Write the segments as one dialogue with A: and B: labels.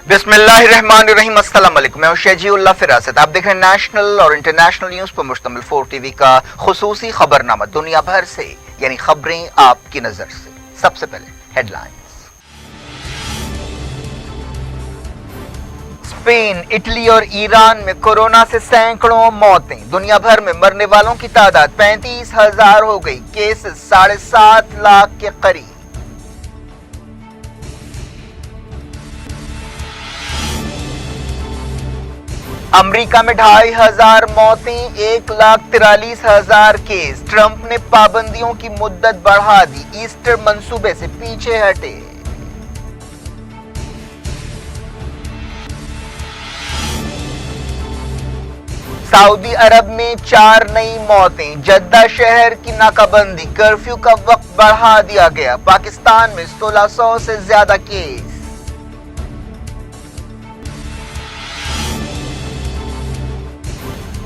A: बिस्मिल्लाहिर्रहमानिर्रहीम, अस्सलाम वालेकुम। मैं शजीउल्लाह फिरासत। आप देख रहे हैं नेशनल और इंटरनेशनल न्यूज पर मुश्तमिल 4 टीवी का खुसूसी खबरनामा दुनिया भर से, यानी खबरें आपकी नजर से। सबसे पहले हेडलाइंस। स्पेन, इटली और ईरान में कोरोना से सैकड़ों मौतें। दुनिया भर में मरने वालों की तादाद 35,000 हो गई। केसेस 7.5 लाख के करीब। अमेरिका में 2,500 मौतें, 1,43,000 केस। ट्रंप ने पाबंदियों की मुद्दत बढ़ा दी, ईस्टर मंसूबे से पीछे हटे। सऊदी अरब में 4 नई मौतें। जद्दा शहर की नाकाबंदी, कर्फ्यू का वक्त बढ़ा दिया गया। पाकिस्तान में 1600 से ज्यादा केस।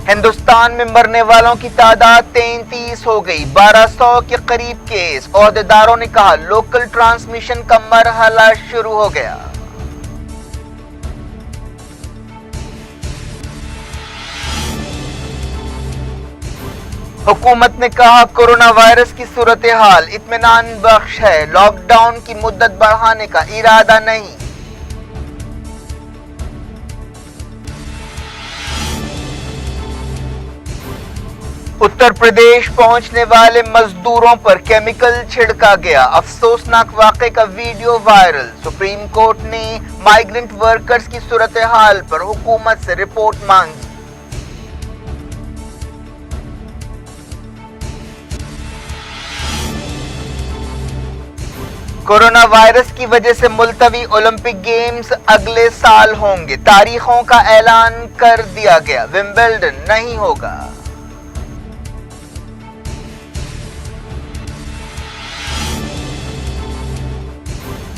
A: हिंदुस्तान में मरने वालों की तादाद 33 हो गई, 1200 के करीब केस। ओहदेदारों ने कहा लोकल ट्रांसमिशन का मरहला शुरू हो गया। हुकूमत ने कहा कोरोना वायरस की सूरत हाल इत्मीनान बख्श है, लॉकडाउन की मुद्दत बढ़ाने का इरादा नहीं। उत्तर प्रदेश पहुंचने वाले मजदूरों पर केमिकल छिड़का गया, अफसोसनाक वाकये का वीडियो वायरल। सुप्रीम कोर्ट ने माइग्रेंट वर्कर्स की सूरत हाल पर हुकूमत से रिपोर्ट मांगी। कोरोना वायरस की वजह से मुलतवी ओलंपिक गेम्स अगले साल होंगे, तारीखों का ऐलान कर दिया गया। विंबलडन नहीं होगा।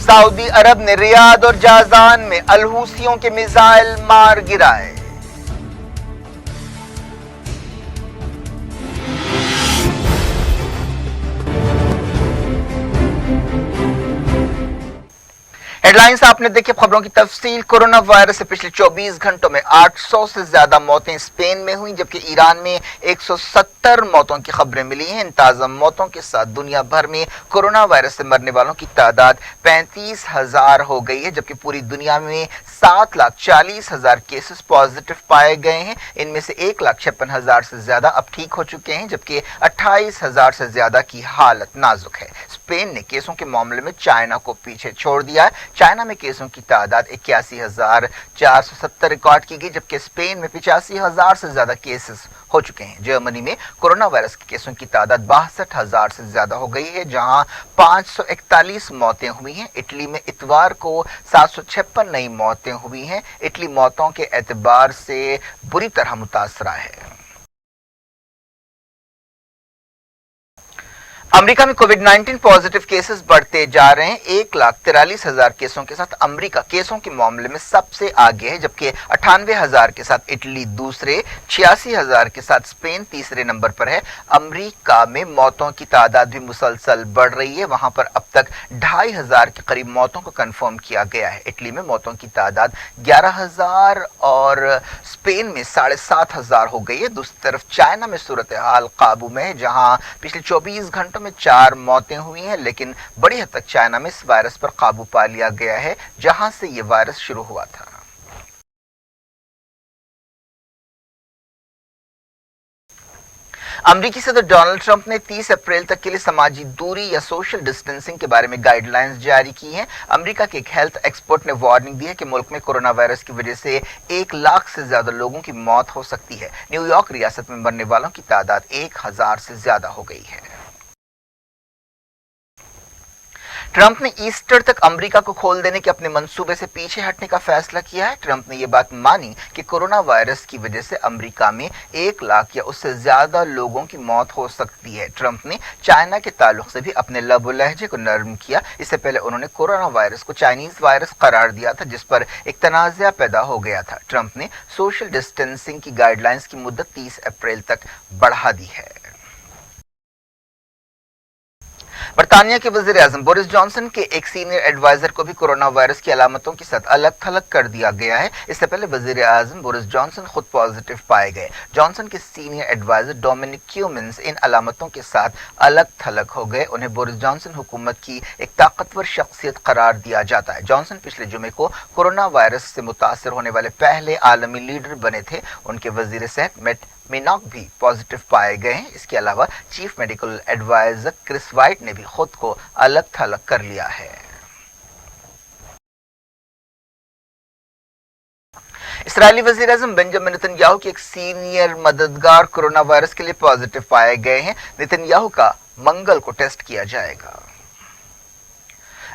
A: सऊदी अरब ने रियाद और जाजान में अलहूसियों के मिसाइल मार गिराए। हेडलाइंस आपने देखी, खबरों की तफसील। कोरोना वायरस से पिछले 24 घंटों में 800 से ज्यादा मौतें स्पेन में हुई, जबकि ईरान में 170 मौतों की खबरें मिली हैं। इन ताजा मौतों के साथ दुनिया भर में कोरोना वायरस से मरने वालों की तादाद 35,000 हो गई है, जबकि पूरी दुनिया में 7,40,000 केसेस पॉजिटिव पाए गए हैं। इनमें से 1,56,000 से ज्यादा अब ठीक हो चुके हैं, जबकि 28,000 से ज्यादा की हालत नाजुक है। स्पेन ने केसों के मामले में चाइना को पीछे छोड़ दिया है। चाइना में केसों की तादाद 81,470 रिकॉर्ड की गई, जबकि स्पेन में 85,000 से ज्यादा केसेस हो चुके हैं। जर्मनी में कोरोना वायरस के केसों की तादाद 62,000 से ज्यादा हो गई है, जहां 541 मौतें हुई हैं। इटली में इतवार को 756 नई मौतें हुई हैं। इटली मौतों के एतबार से बुरी तरह मुतासरा है। अमेरिका में कोविड-19 पॉजिटिव केसेस बढ़ते जा रहे हैं। 1,43,000 केसों के साथ अमेरिका केसों के मामले में सबसे आगे है, जबकि 98,000 के साथ इटली दूसरे, 86,000 के साथ स्पेन तीसरे नंबर पर है। अमेरिका में मौतों की तादाद भी मुसलसल बढ़ रही है। वहां पर अब तक 2,500 के करीब मौतों को कंफर्म किया गया है। इटली में मौतों की तादाद 11,000 और स्पेन में 7,500 हो गई है। दूसरी तरफ चाइना में सूरत हाल काबू में है, जहां पिछले 24 घंटों में 4 मौतें हुई हैं, लेकिन बड़ी हद तक चाइना में इस वायरस पर काबू पा लिया गया है, जहां से यह वायरस शुरू हुआ था। अमेरिकी सदर डोनाल्ड ट्रंप ने 30 अप्रैल तक के लिए समाजी दूरी या सोशल डिस्टेंसिंग के बारे में गाइडलाइंस जारी की हैं। अमेरिका के एक हेल्थ एक्सपर्ट ने वार्निंग दी है कि मुल्क में कोरोना वायरस की वजह से 1 लाख से ज्यादा लोगों की मौत हो सकती है। न्यूयॉर्क रियासत में मरने वालों की तादाद 1,000 से ज्यादा हो गई है। ट्रंप ने ईस्टर तक अमेरिका को खोल देने के अपने मंसूबे से पीछे हटने का फैसला किया है। ट्रंप ने यह बात मानी कि कोरोना वायरस की वजह से अमेरिका में 1 लाख या उससे ज्यादा लोगों की मौत हो सकती है। ट्रंप ने चाइना के ताल्लुक से भी अपने लब लहजे को नरम किया। इससे पहले उन्होंने कोरोना वायरस को चाइनीज वायरस करार दिया था, जिस पर एक तनाज़ा पैदा हो गया था। ट्रंप ने सोशल डिस्टेंसिंग की गाइडलाइंस की मुद्दत 30 अप्रैल तक बढ़ा दी है। برطانیہ کے वज़ीर आज़म बोरिस जॉनसन के एक सीनियर एडवाइजर को भी कोरोना वायरस की अलामतों के साथ अलग थलग कर दिया गया है। इससे पहले वज़ीर आज़म बोरिस जॉनसन खुद पॉजिटिव पाए गए। जॉनसन के सीनियर एडवाइजर डोमिनिक क्यूमिन्स इन अलामतों के साथ अलग थलग हो गए। उन्हें बोरिस जॉनसन हुकूमत की एक ताकतवर शख्सियत करार दिया जाता है। जॉनसन पिछले जुमे को कोरोना वायरस से मुतासर होने वाले पहले आलमी लीडर बने थे। उनके वज़ीर सेहत मेट मिनॉक भी पॉजिटिव पाए गए हैं। इसके अलावा chief medical adviser Chris White ने भी खुद को अलग थलग कर लिया है। इसराइली वज़ीर आज़म बेंजामिन नेतन्याहू के एक सीनियर मददगार कोरोना वायरस के लिए पॉजिटिव पाए गए हैं। नेतन्याहू का मंगल को टेस्ट किया जाएगा।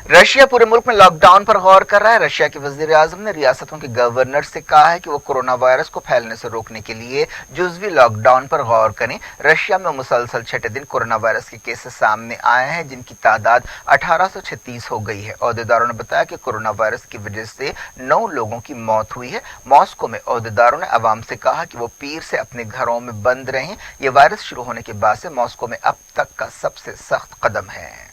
A: रशिया पूरे मुल्क में लॉकडाउन पर गौर कर रहा है। रशिया के वज़ीर आज़म ने रियासतों के गवर्नर से कहा है कि वो कोरोना वायरस को फैलने से रोकने के लिए जुज़वी लॉकडाउन पर गौर करें। रशिया में मुसलसल छठे दिन कोरोना वायरस के केसेस सामने आए हैं, जिनकी तादाद 1836 हो गई है। अहदेदारों ने बताया कि कोरोना वायरस की वजह से 9 लोगों की मौत हुई है। मॉस्को में अहदेदारों ने अवाम से कहा कि वो पीर से अपने घरों में बंद रहें। ये वायरस शुरू होने के बाद से मॉस्को में अब तक का सबसे सख्त कदम है।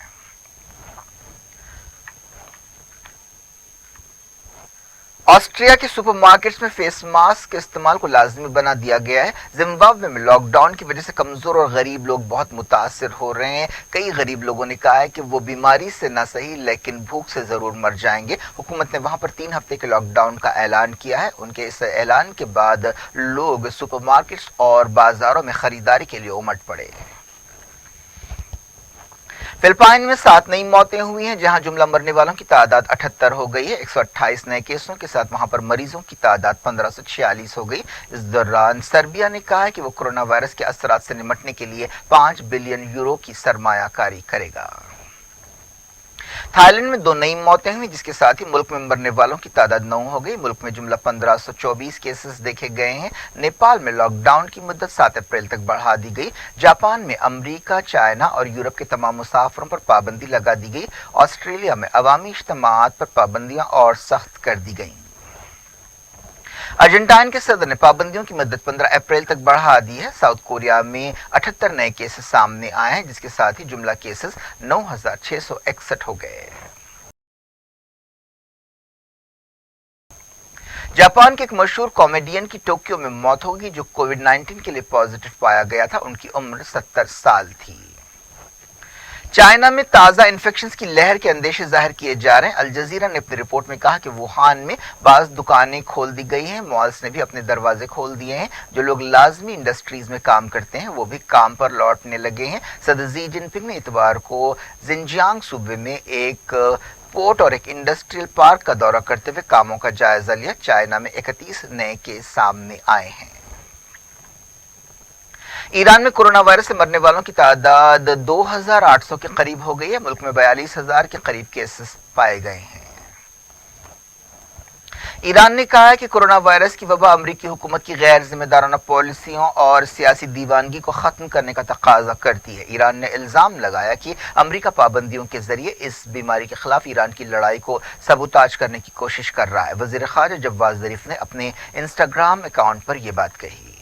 A: ऑस्ट्रिया के सुपरमार्केट्स में फेस मास्क के इस्तेमाल को लाजमी बना दिया गया है। जिम्बाब्वे में लॉकडाउन की वजह से कमजोर और गरीब लोग बहुत मुतासिर हो रहे हैं। कई गरीब लोगों ने कहा है कि वो बीमारी से न सही लेकिन भूख से जरूर मर जाएंगे। हुकूमत ने वहां पर 3 हफ्ते के लॉकडाउन का ऐलान किया है। उनके इस ऐलान के बाद लोग सुपरमार्केट्स और बाजारों में खरीदारी के लिए उमड़ पड़े। फिलिपाइन में 7 नई मौतें हुई हैं, जहां जुमला मरने वालों की तादाद 78 हो गई है। 128 नए केसों के साथ वहां पर मरीजों की तादाद 1546 हो गई। इस दौरान सर्बिया ने कहा है कि वो कोरोना वायरस के असरात से निपटने के लिए 5 बिलियन यूरो की सरमायाकारी करेगा। थाईलैंड में 2 नई मौतें हुई, जिसके साथ ही मुल्क में मरने वालों की तादाद 9 हो गई। मुल्क में जुमला 1524 केसेस देखे गए हैं। नेपाल में लॉकडाउन की मुद्दत 7 अप्रैल तक बढ़ा दी गई। जापान में अमेरिका, चाइना और यूरोप के तमाम मुसाफिरों पर पाबंदी लगा दी गई। ऑस्ट्रेलिया में अवामी इज्तिमाआत पर पाबंदियां और सख्त कर दी गई। अर्जेंटाइन के सदर ने पाबंदियों की मुद्दत 15 अप्रैल तक बढ़ा दी है। साउथ कोरिया में 78 नए केसेस सामने आए हैं, जिसके साथ ही जुमला केसेस 9661 हो गए। जापान के एक मशहूर कॉमेडियन की टोक्यो में मौत होगी, जो कोविड-19 के लिए पॉजिटिव पाया गया था। उनकी उम्र 70 साल थी। चाइना में ताज़ा इन्फेक्शन की लहर के अंदेशे जाहिर किए जा रहे हैं। अल जजीरा ने अपनी रिपोर्ट में कहा कि वुहान में बाज़ दुकानें खोल दी गई हैं। मॉल्स ने भी अपने दरवाजे खोल दिए हैं। जो लोग लाजमी इंडस्ट्रीज में काम करते हैं वो भी काम पर लौटने लगे हैं। सदर शी जिनपिंग ने इतवार को जिनजियांग सूबे में एक पोर्ट और एक इंडस्ट्रियल पार्क का दौरा करते हुए कामों का जायजा लिया। चाइना में 31 नए केस सामने आए हैं। ईरान में कोरोना वायरस से मरने वालों की तादाद 2800 के करीब हो गई है। मुल्क में 42,000 के करीब केसेस पाए गए हैं। ईरान ने कहा है कि कोरोना वायरस की वबा अमरीकी हुकूमत की गैर जिम्मेदाराना पॉलिसियों और सियासी दीवानगी को खत्म करने का तकाजा करती है। ईरान ने इल्जाम लगाया कि अमरीका पाबंदियों के जरिए इस बीमारी के खिलाफ ईरान की लड़ाई को सबूताज करने की कोशिश कर रहा है। वजीर खारजा जवाद ज़रीफ ने अपने इंस्टाग्राम अकाउंट पर यह बात कही।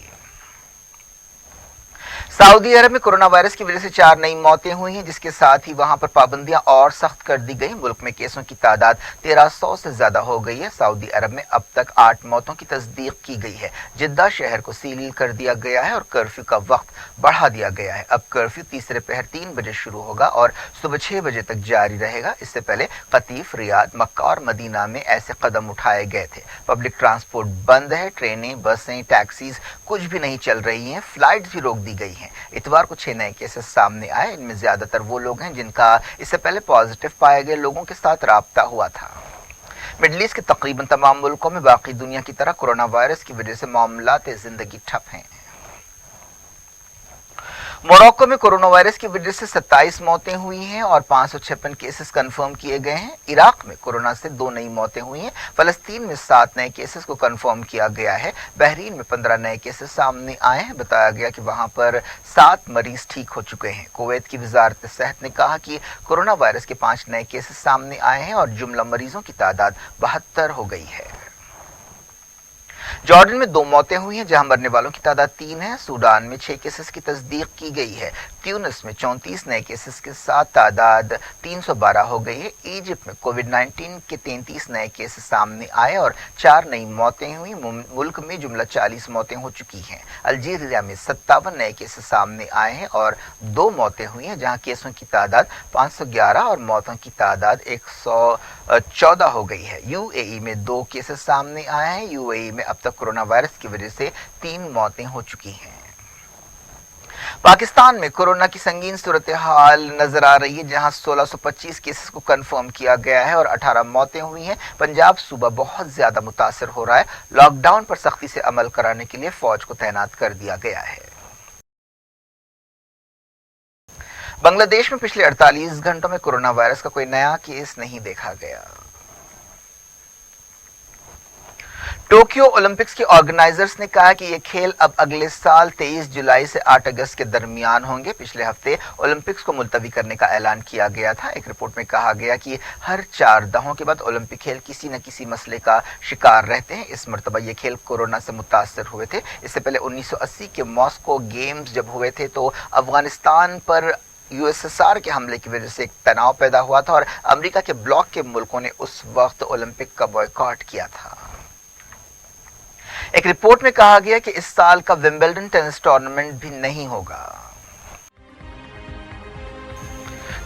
A: सऊदी अरब में कोरोना वायरस की वजह से 4 नई मौतें हुई हैं, जिसके साथ ही वहां पर पाबंदियां और सख्त कर दी गई। मुल्क में केसों की तादाद 1300 से ज्यादा हो गई है। सऊदी अरब में अब तक 8 मौतों की तस्दीक की गई है। जिद्दा शहर को सील कर दिया गया है और कर्फ्यू का वक्त बढ़ा दिया गया है। अब कर्फ्यू तीसरे पहर 3 बजे शुरू होगा और सुबह 6 बजे तक जारी रहेगा। इससे पहले कतीफ, रियाद, मक्का और मदीना में ऐसे कदम उठाए गए थे। पब्लिक ट्रांसपोर्ट बंद है। ट्रेनें, बसें, टैक्सीज कुछ भी नहीं चल रही हैं। फ्लाइट्स भी रोक दी गई हैं। इतवार को 6 नए केसेस सामने आए। इनमें ज्यादातर वो लोग हैं जिनका इससे पहले पॉजिटिव पाए गए लोगों के साथ राब्ता हुआ था। मिडल ईस्ट के तकरीबन तमाम मुल्कों में बाकी दुनिया की तरह कोरोना वायरस की वजह से मामलात जिंदगी ठप हैं। मोरक्को में कोरोना वायरस की वजह से 27 मौतें हुई हैं और 556 केसेस कंफर्म किए गए हैं। इराक में कोरोना से 2 नई मौतें हुई हैं। फलस्तीन में 7 नए केसेस को कंफर्म किया गया है। बहरीन में 15 नए केसेस सामने आए हैं। बताया गया कि वहां पर 7 मरीज ठीक हो चुके हैं। कुवैत की वजारत सेहत ने कहा कि कोरोना वायरस के 5 नए केसेस सामने आए हैं और जुमला मरीजों की तादाद 72 हो गई है। जॉर्डन में 2 मौतें हुई हैं, जहां मरने वालों की तादाद 3 है। सूडान में 6 केसेस की तस्दीक की गई है। ट्यूनिस में 34 नए केसेस के साथ तादाद 312 हो गई है। इजिप्ट में कोविड-19 के 33 नए केसेस सामने आए और 4 नई मौतें हुई। मुल्क में जुमला 40 मौतें हो चुकी हैं। अल्जीरिया में 57 नए केसेस सामने आए हैं और 2 मौतें हुई हैं, जहां केसों की तादाद 511 और मौतों की तादाद 114 हो गई है। यूएई में 2 केसेस सामने आए हैं। यूएई में अब तक कोरोना वायरस की वजह से 3 मौतें हो चुकी हैं। पाकिस्तान में कोरोना की संगीन सूरत हाल नजर आ रही है, जहां 1625 केसेस को कंफर्म किया गया है और 18 मौतें हुई हैं। पंजाब सूबा बहुत ज्यादा मुतासर हो रहा है। लॉकडाउन पर सख्ती से अमल कराने के लिए फौज को तैनात कर दिया गया है। बांग्लादेश में पिछले 48 घंटों में कोरोना वायरस का कोई नया केस नहीं देखा गया। टोक्यो ओलंपिक्स के ऑर्गेनाइजर्स ने कहा कि ये खेल अब अगले साल 23 जुलाई से 8 अगस्त के दरमियान होंगे। पिछले हफ्ते ओलंपिक्स को मुलतवी करने का ऐलान किया गया था। एक रिपोर्ट में कहा गया कि हर 4 दहाकों के बाद ओलंपिक खेल किसी न किसी मसले का शिकार रहते हैं। इस मरतबा ये खेल कोरोना से मुतासर हुए थे। इससे पहले 1980 के मॉस्को गेम्स जब हुए थे तो अफगानिस्तान पर यूएसएसआर के हमले की वजह से एक तनाव पैदा हुआ था और अमेरिका के ब्लॉक के मुल्कों ने उस वक्त ओलंपिक का बॉयकॉट किया था। एक रिपोर्ट में कहा गया कि इस साल का विंबलडन टेनिस टूर्नामेंट भी नहीं होगा।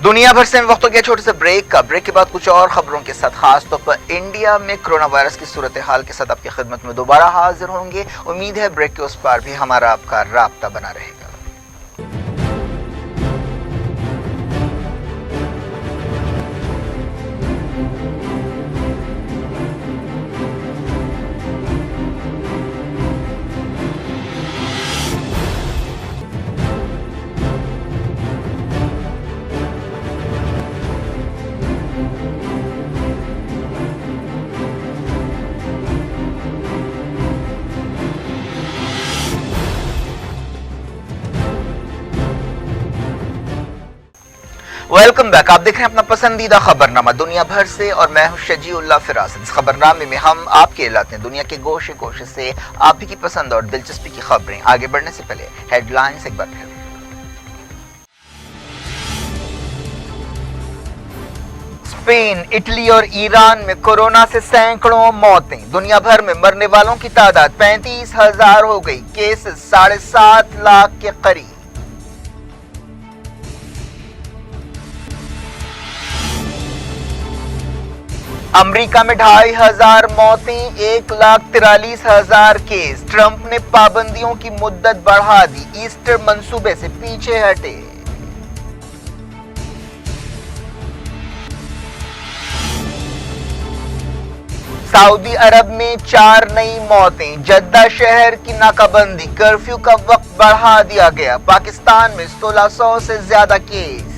A: दुनिया भर से वक्त हो गया छोटे से ब्रेक का। ब्रेक के बाद कुछ और खबरों के साथ, खास तौर पर इंडिया में कोरोना वायरस की सूरत हाल के साथ आपकी खिदमत में दोबारा हाजिर होंगे। उम्मीद है ब्रेक के उस पार भी हमारा आपका राब्ता बना रहेगा। Welcome back. आप देख रहे हैं अपना पसंदीदा खबरनामा दुनिया भर से और मैं हूं शजीउल्लाह फिरास। इस खबरनामे में हम आपके लाते हैं दुनिया के गोशे गोशे से आप ही की पसंद और दिलचस्पी की खबरें। आगे बढ़ने से पहले हेडलाइंस एक बार फिर। स्पेन, इटली और ईरान में कोरोना से सैकड़ों मौतें। दुनिया भर में मरने वालों की तादाद 35,000 हो गई। केसेस 7.5 लाख के करीब। अमेरिका में 2,500 मौतें, 1,43,000 केस। ट्रंप ने पाबंदियों की मुद्दत बढ़ा दी। ईस्टर मंसूबे से पीछे हटे। सऊदी अरब में 4 नई मौतें। जद्दा शहर की नाकाबंदी, कर्फ्यू का वक्त बढ़ा दिया गया। पाकिस्तान में 1600 से ज्यादा केस।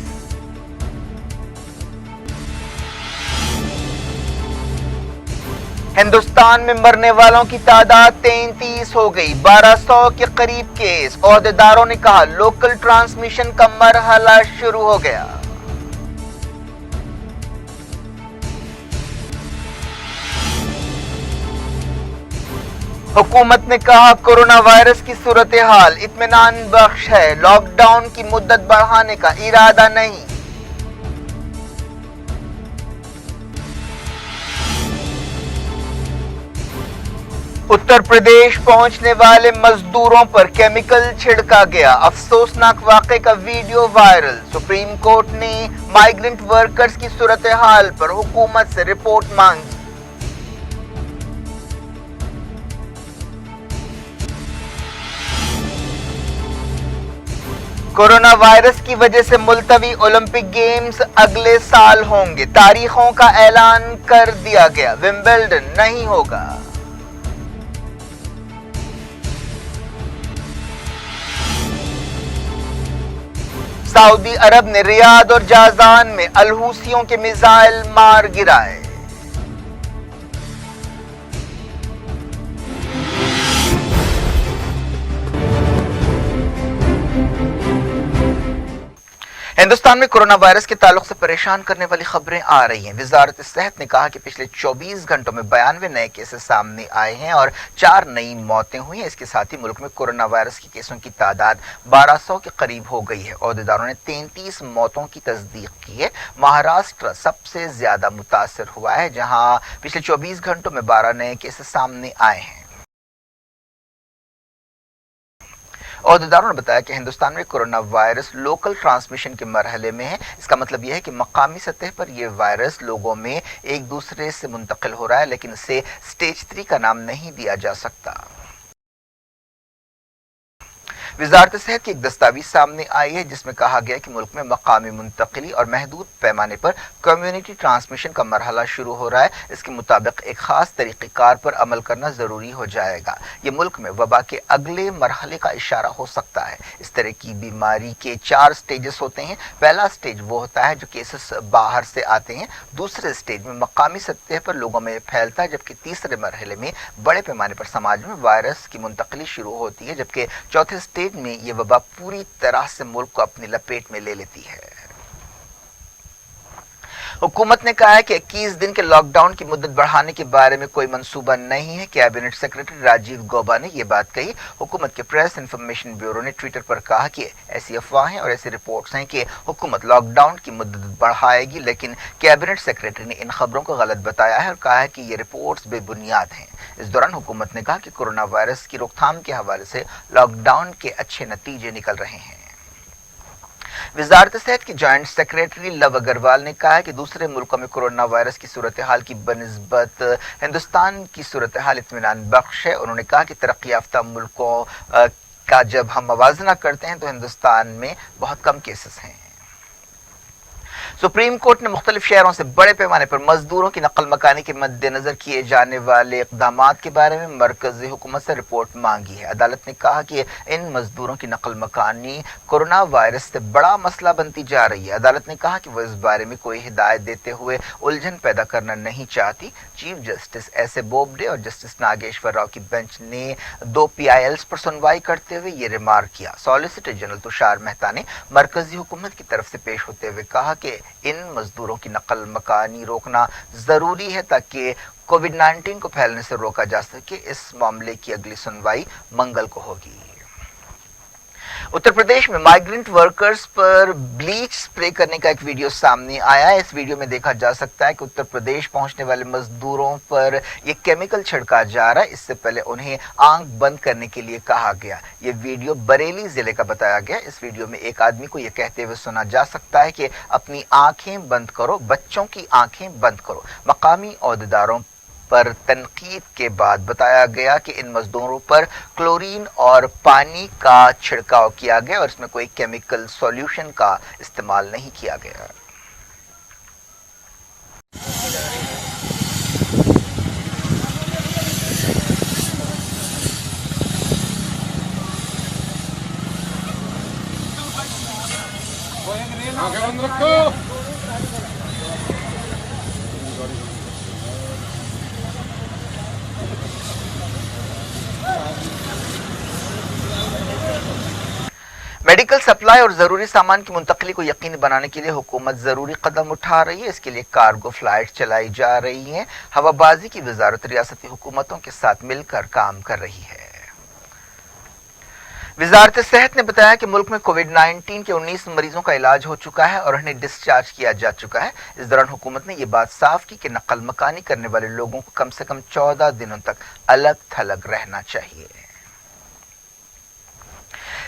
A: हिंदुस्तान में मरने वालों की तादाद 33 हो गई। 1200 के करीब केस। ओहदेदारों ने कहा लोकल ट्रांसमिशन का मरहला शुरू हो गया। हुकूमत ने कहा कोरोना वायरस की सूरत हाल इत्मीनान बख्श है। लॉकडाउन की मुद्दत बढ़ाने का इरादा नहीं। उत्तर प्रदेश पहुंचने वाले मजदूरों पर केमिकल छिड़का गया। अफसोसनाक वाकये का वीडियो वायरल। सुप्रीम कोर्ट ने माइग्रेंट वर्कर्स की सूरत हाल पर हुकूमत से रिपोर्ट मांगी। कोरोना वायरस की वजह से मुलतवी ओलंपिक गेम्स अगले साल होंगे। तारीखों का ऐलान कर दिया गया। विंबलडन नहीं होगा। सऊदी अरब ने रियाद और जाजान में अलहूसियों के मिसाइल मार गिराए। हिंदुस्तान में कोरोना वायरस के ताल्लुक से परेशान करने वाली खबरें आ रही हैं। वजारत सेहत ने कहा कि पिछले 24 घंटों में 92 नए केसेस सामने आए हैं और 4 नई मौतें हुई हैं। इसके साथ ही मुल्क में कोरोना वायरस के केसों की तादाद 1200 के करीब हो गई है। ओहदेदारों ने 33 मौतों की तस्दीक की है। महाराष्ट्र सबसे ज्यादा मुतासर हुआ है, जहां पिछले 24 घंटों में 12 नए केसेस सामने आए हैं। ओहदेदारों ने बताया कि हिंदुस्तान में कोरोना वायरस लोकल ट्रांसमिशन के मरहले में है। इसका मतलब यह है कि मकामी सतह पर यह वायरस लोगों में एक दूसरे से मुंतकिल हो रहा है, लेकिन इसे स्टेज 3 का नाम नहीं दिया जा सकता। वजारत सेहत की एक दस्तावेज सामने आई है, जिसमें कहा गया कि मुल्क में मकामी मुंतकिली और महदूद पैमाने पर कम्युनिटी ट्रांसमिशन का मरहला शुरू हो रहा है। इसके मुताबिक एक खास तरीक़ेकार पर अमल करना ज़रूरी हो जाएगा। ये मुल्क में वबा के अगले मरहले का इशारा हो सकता है। इस तरह की बीमारी के 4 स्टेजेस होते हैं। पहला स्टेज वो होता है जो केसेस बाहर से आते हैं। दूसरे स्टेज में मकामी सतह पर लोगों में फैलता है, जबकि तीसरे मरहले में बड़े पैमाने पर समाज में वायरस की मुंतकिली शुरू होती है, जबकि चौथे स्टेज में यह वबा पूरी तरह से मुल्क को अपनी लपेट में ले लेती है। हुकूमत ने कहा है कि 21 दिन के लॉकडाउन की मुद्दत बढ़ाने के बारे में कोई मंसूबा नहीं है। कैबिनेट सेक्रेटरी राजीव गौबा ने यह बात कही। हुकूमत के प्रेस इंफॉर्मेशन ब्यूरो ने ट्विटर पर कहा कि ऐसी अफवाहें और ऐसी रिपोर्ट्स हैं कि हुकूमत लॉकडाउन की मुद्दत बढ़ाएगी, लेकिन कैबिनेट सेक्रेटरी ने इन खबरों को गलत बताया है और कहा है कि ये रिपोर्ट्स बेबुनियाद हैं। इस दौरान हुकूमत ने कहा कि कोरोना वायरस की रोकथाम के हवाले से लॉकडाउन के अच्छे नतीजे निकल रहे हैं। वजारत सेहत की जॉइंट सेक्रेटरी लव अग्रवाल ने कहा है कि दूसरे मुल्कों में कोरोना वायरस की सूरत हाल की बनिस्बत हिंदुस्तान की सूरत हाल इत्मीनान बख्श है। उन्होंने कहा कि तरक्की याफ्ता मुल्कों का जब हम मवाजना करते हैं तो हिंदुस्तान में बहुत कम केसेस हैं। सुप्रीम कोर्ट ने मुख्तलिफ शहरों से बड़े पैमाने पर मजदूरों की नकल मकानी के मद्देनजर किए जाने वाले इकदाम के बारे में मरकजी हुकूमत से रिपोर्ट मांगी है। अदालत ने कहा कि इन मजदूरों की नकल मकानी कोरोना वायरस से बड़ा मसला बनती जा रही है। अदालत ने कहा कि वह इस बारे में कोई हिदायत देते हुए उलझन पैदा करना नहीं चाहती। Chief justice S A Bobde और जस्टिस नागेश्वर राव की बेंच ने 2 PILs पर सुनवाई करते हुए ये रिमार्क किया। सॉलिसिटर जनरल तुषार मेहता ने मरकजी हुकूमत की तरफ से पेश होते हुए कहा कि इन मजदूरों की नकल मकानी रोकना जरूरी है ताकि कोविड-19 को फैलने से रोका जा सके। इस मामले की अगली सुनवाई मंगल को होगी। उत्तर प्रदेश में माइग्रेंट वर्कर्स पर ब्लीच स्प्रे करने का एक वीडियो सामने आया है। इस वीडियो में देखा जा सकता है कि उत्तर प्रदेश पहुंचने वाले मजदूरों पर यह केमिकल छिड़का जा रहा है। इससे पहले उन्हें आंख बंद करने के लिए कहा गया। यह वीडियो बरेली जिले का बताया गया। इस वीडियो में एक आदमी को यह कहते हुए सुना जा सकता है कि अपनी आंखें बंद करो, बच्चों की आंखें बंद करो। मकामी ओहदेदारों पर तनकीद के बाद बताया गया कि इन मजदूरों पर क्लोरीन और पानी का छिड़काव किया गया और इसमें कोई केमिकल सॉल्यूशन का इस्तेमाल नहीं किया गया। मेडिकल सप्लाई और जरूरी सामान की मुंतकली को यकीनी बनाने के लिए हुकूमत जरूरी कदम उठा रही है। इसके लिए कार्गो फ्लाइट चलाई जा रही हैं। हवाबाजी की वजारत रियासती हुकूमतों के साथ मिलकर काम कर रही है। वजारत सेहत ने बताया कि मुल्क में कोविड-19 के 19 मरीजों का इलाज हो चुका है और उन्हें डिस्चार्ज किया जा चुका है। इस दौरान हुकूमत ने यह बात साफ की कि नकल मकानी करने वाले लोगों को कम से कम 14 दिनों तक अलग थलग रहना चाहिए।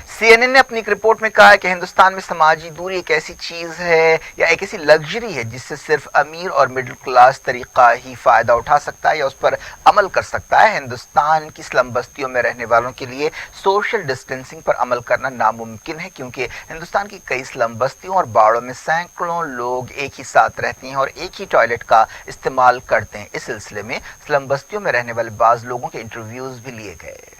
A: CNN ने अपनी एक रिपोर्ट में कहा है कि हिंदुस्तान में समाजी दूरी एक ऐसी चीज है या एक ऐसी लग्जरी है जिससे सिर्फ अमीर और मिडिल क्लास तरीका ही फायदा उठा सकता है या उस पर अमल कर सकता है। हिंदुस्तान की स्लम बस्तियों में रहने वालों के लिए सोशल डिस्टेंसिंग पर अमल करना नामुमकिन है, क्योंकि हिंदुस्तान की कई स्लम बस्तियों और बाड़ों में सैकड़ों लोग एक ही साथ रहते हैं और एक ही टॉयलेट का इस्तेमाल करते हैं। इस सिलसिले में स्लम बस्तियों में रहने वाले बाज लोगों के इंटरव्यूज भी लिए गए।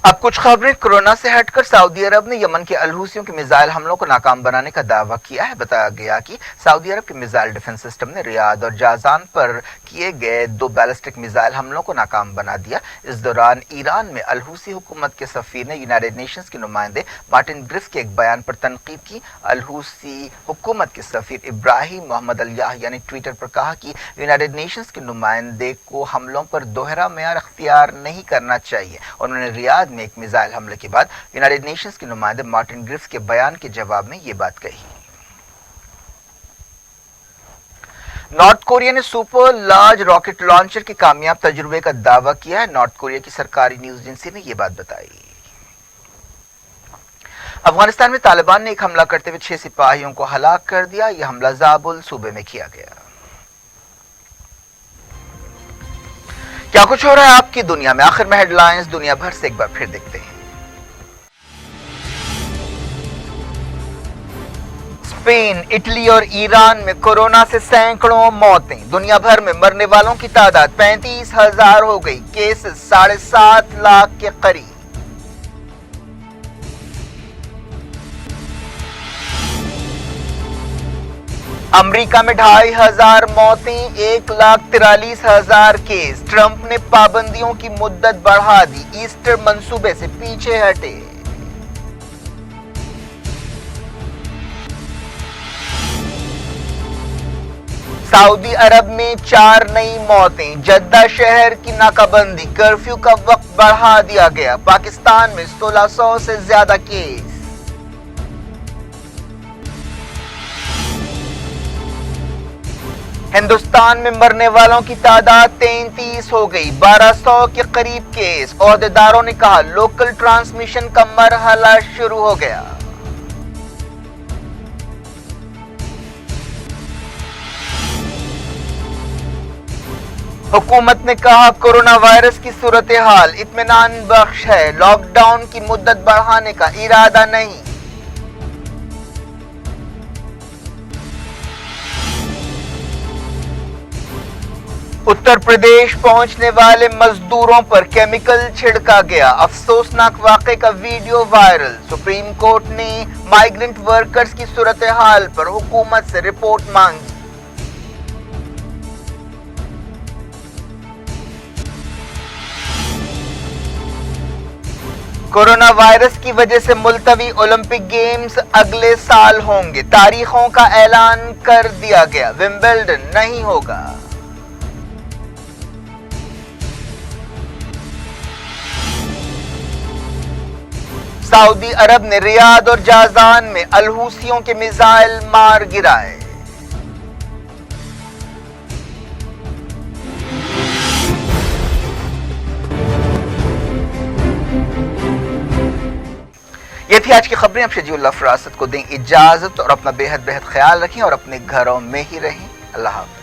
A: اب کچھ خبریں کورونا سے ہٹ کر سعودی عرب نے یمن کے الحوثیوں کے میزائل حملوں کو ناکام بنانے کا دعویٰ کیا ہے۔ بتایا گیا کہ سعودی عرب کے میزائل ڈیفنس سسٹم نے ریاض اور جازان پر کیے گئے 2 بیلسٹک میزائل حملوں کو ناکام بنا دیا۔ اس دوران ایران میں الحوثی حکومت کے سفیر نے یونائیٹڈ نیشنز کے نمائندے مارٹن گرفت کے ایک بیان پر تنقید کی۔ الحوثی حکومت کے سفیر ابراہیم محمد الیاحییٰ نے ٹویٹر پر کہا کہ یونائیٹڈ نیشنز کے نمائندے کو حملوں پر دوہرا معیار اختیار نہیں کرنا چاہیے۔ انہوں نے ریاض میں ایک میزائل حملے کے بعد یونائیٹڈ نیشنز کے نمائندے مارٹن گرفت کے بیان کے جواب میں یہ بات کہی۔ نارتھ کوریا نے سپر لارج راکٹ لانچر کے کامیاب تجربے کا دعویٰ کیا ہے۔ نارتھ کوریا کی سرکاری نیوز ایجنسی نے یہ بات بتائی۔ افغانستان میں طالبان نے ایک حملہ کرتے ہوئے 6 سپاہیوں کو ہلاک کر دیا۔ یہ حملہ زابل صوبے میں کیا گیا۔ کیا کچھ ہو رہا ہے آپ کی دنیا میں، آخر میں ہیڈ لائنز دنیا بھر سے ایک بار پھر دیکھتے ہیں۔ اسپین، اٹلی اور ایران میں کورونا سے سینکڑوں موتیں، دنیا بھر میں مرنے والوں کی تعداد 35,000 ہو گئی، کیسز 7.5 لاکھ کے قریب۔ امریکہ میں 2,500 موتیں، 1,43,000 کیس۔ ٹرمپ نے پابندیوں کی مدت بڑھا دی، ایسٹر منصوبے سے پیچھے ہٹے۔ سعودی عرب میں 4 نئی موتیں، جدہ شہر کی ناکہ بندی، کرفیو کا وقت بڑھا دیا گیا۔ پاکستان میں 1600 سے زیادہ کیس۔ ہندوستان میں مرنے والوں کی تعداد 33 ہو گئی، 1200 کے قریب کیس۔ عہدیداروں نے کہا لوکل ٹرانسمیشن کا مرحلہ شروع ہو گیا۔ حکومت نے کہا کورونا وائرس کی صورتحال اطمینان بخش ہے، لاک ڈاؤن کی مدت بڑھانے کا ارادہ نہیں۔ اتر پردیش پہنچنے والے مزدوروں پر کیمیکل چھڑکا گیا، افسوسناک واقعے کا ویڈیو وائرل۔ سپریم کورٹ نے مائیگرنٹ ورکرز کی صورتحال پر حکومت سے رپورٹ مانگی۔ کورونا وائرس کی وجہ سے ملتوی اولمپک گیمز اگلے سال ہوں گے، تاریخوں کا اعلان کر دیا گیا، ومبلڈن نہیں ہوگا۔ سعودی عرب نے ریاض اور جازان میں الحوثیوں کے میزائل مار گرائے۔ یہ تھی آج کی خبریں۔ اب شجیع اللہ فراست کو دیں اجازت اور اپنا بے حد خیال رکھیں اور اپنے گھروں میں ہی رہیں۔ اللہ حافظ۔